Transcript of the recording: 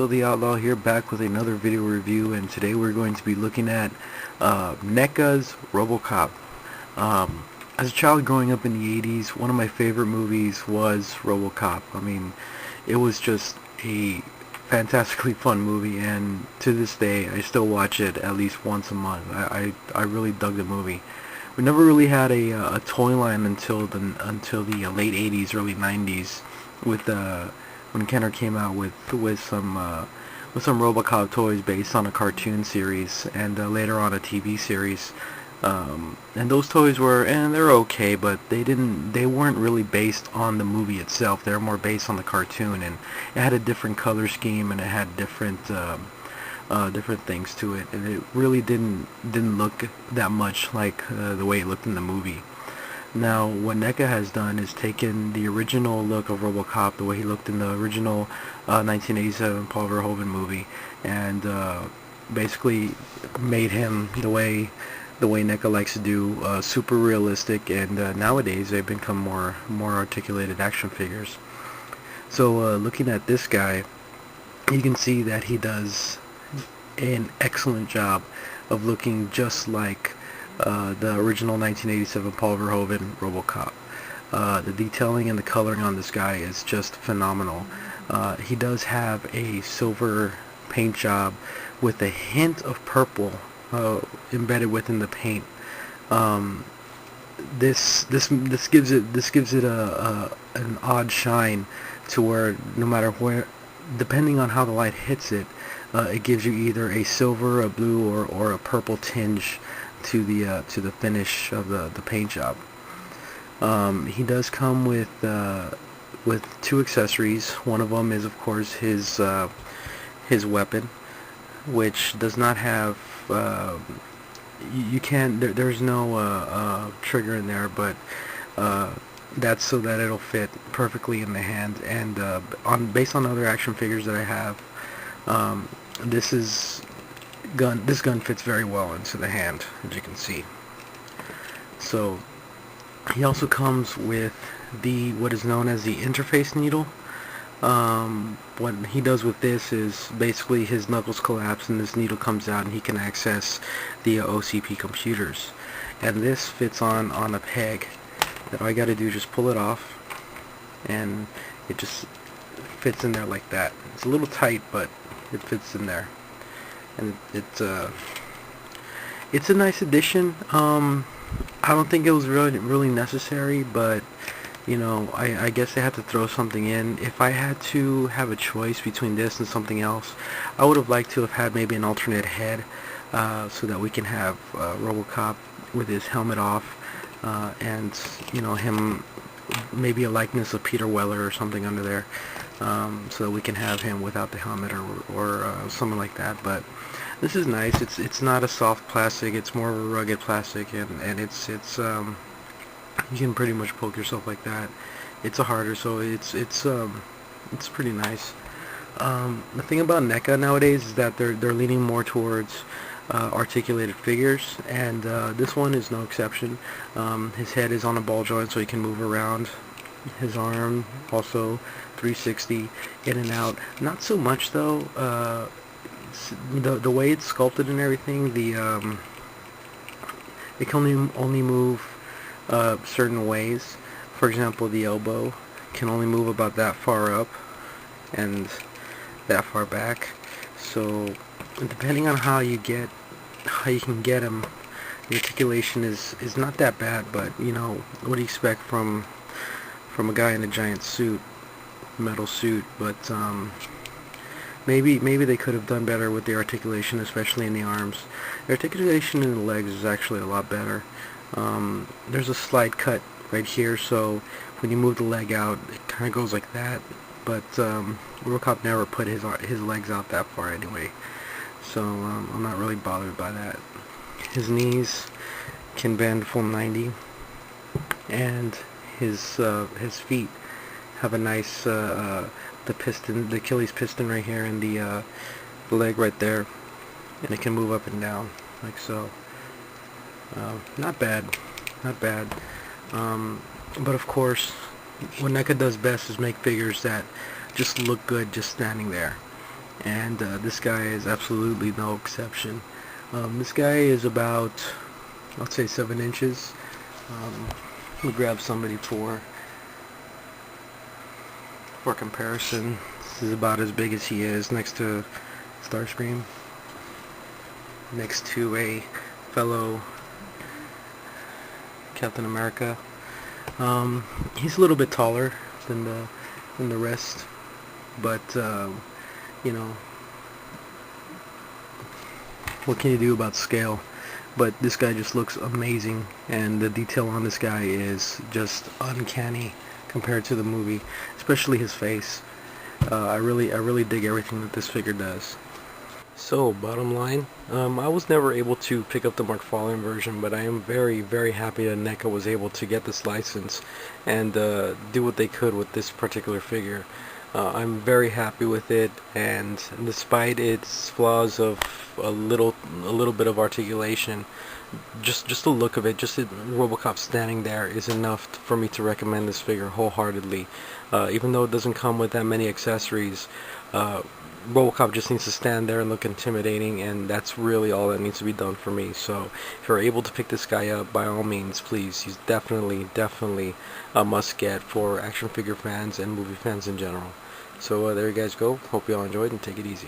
Phil the Outlaw here, back with another video review, and today we're going to be looking at NECA's Robocop. As a child growing up in the 80s, one of my favorite movies was Robocop. I mean, it was just a fantastically fun movie, and to this day I still watch it at least once a month. I really dug the movie. We never really had a toy line until the late 80s, early 90s, with when Kenner came out with some Robocop toys based on a cartoon series, and later on a TV series. And those toys they're okay, but they weren't really based on the movie itself. They were more based on the cartoon, and it had a different color scheme, and it had different things to it, and it really didn't look that much like the way it looked in the movie. Now, what NECA has done is taken the original look of Robocop, the way he looked in the original 1987 Paul Verhoeven movie, and basically made him the way NECA likes to do, super realistic, and nowadays they've become more articulated action figures. So looking at this guy, you can see that he does an excellent job of looking just like the original 1987 Paul Verhoeven Robocop. The detailing and the coloring on this guy is just phenomenal. He does have a silver paint job with a hint of purple embedded within the paint. This gives it an odd shine, to where no matter where, depending on how the light hits it, it gives you either a silver, a blue, or a purple tinge to the finish of the paint job. He does come with two accessories. One of them is, of course, his weapon, which does not have you can't there's no trigger in there, but that's so that it'll fit perfectly in the hand. And based on other action figures that I have, this gun fits very well into the hand, as you can see. So he also comes with what is known as the interface needle. What he does with this is basically his knuckles collapse and this needle comes out, and he can access the OCP computers. And this fits on a peg that all I gotta do is just pull it off, and it just fits in there like that. It's a little tight, but it fits in there, and it's a nice addition. I don't think it was really necessary, but you know, I guess they had to throw something in. If I had to have a choice between this and something else, I would have liked to have had maybe an alternate head, so that we can have Robocop with his helmet off, and you know, him, maybe a likeness of Peter Weller or something under there, so that we can have him without the helmet or something like that. But this is nice. It's not a soft plastic. It's more of a rugged plastic, and it's you can pretty much poke yourself like that. It's a harder, so it's pretty nice. The thing about NECA nowadays is that they're leaning more towards articulated figures, and this one is no exception. His head is on a ball joint, so he can move around. His arm also 360 in and out. Not so much though. The way it's sculpted and everything, it can only move certain ways. For example, the elbow can only move about that far up and that far back. So depending on how you can get him, the articulation is not that bad. But you know, what do you expect from a guy in a giant suit, metal suit? But maybe they could have done better with the articulation, especially in the arms. The articulation in the legs is actually a lot better. There's a slight cut right here, so when you move the leg out, it kind of goes like that. But Robocop never put his legs out that far anyway, so I'm not really bothered by that. His knees can bend full 90, and his feet have a nice the Achilles piston right here, and the leg right there, and it can move up and down like so. Not bad. But of course, what NECA does best is make figures that just look good just standing there. and this guy is absolutely no exception. This guy is about, I'll say, 7 inches. We'll grab somebody for comparison. This is about as big as he is, next to Starscream, next to a fellow Captain America. He's a little bit taller than the rest, but you know, what can you do about scale? But this guy just looks amazing, and the detail on this guy is just uncanny compared to the movie, especially his face. I really dig everything that this figure does. So, bottom line, I was never able to pick up the McFarlane version, but I am very happy that NECA was able to get this license and do what they could with this particular figure. I'm very happy with it, and despite its flaws of a little bit of articulation, just the look of it, just Robocop standing there is enough for me to recommend this figure wholeheartedly. Even though it doesn't come with that many accessories, Robocop just needs to stand there and look intimidating, and that's really all that needs to be done for me. So if you're able to pick this guy up, by all means, please. He's definitely a must-get for action figure fans and movie fans in general. So there you guys go. Hope you all enjoyed, and take it easy.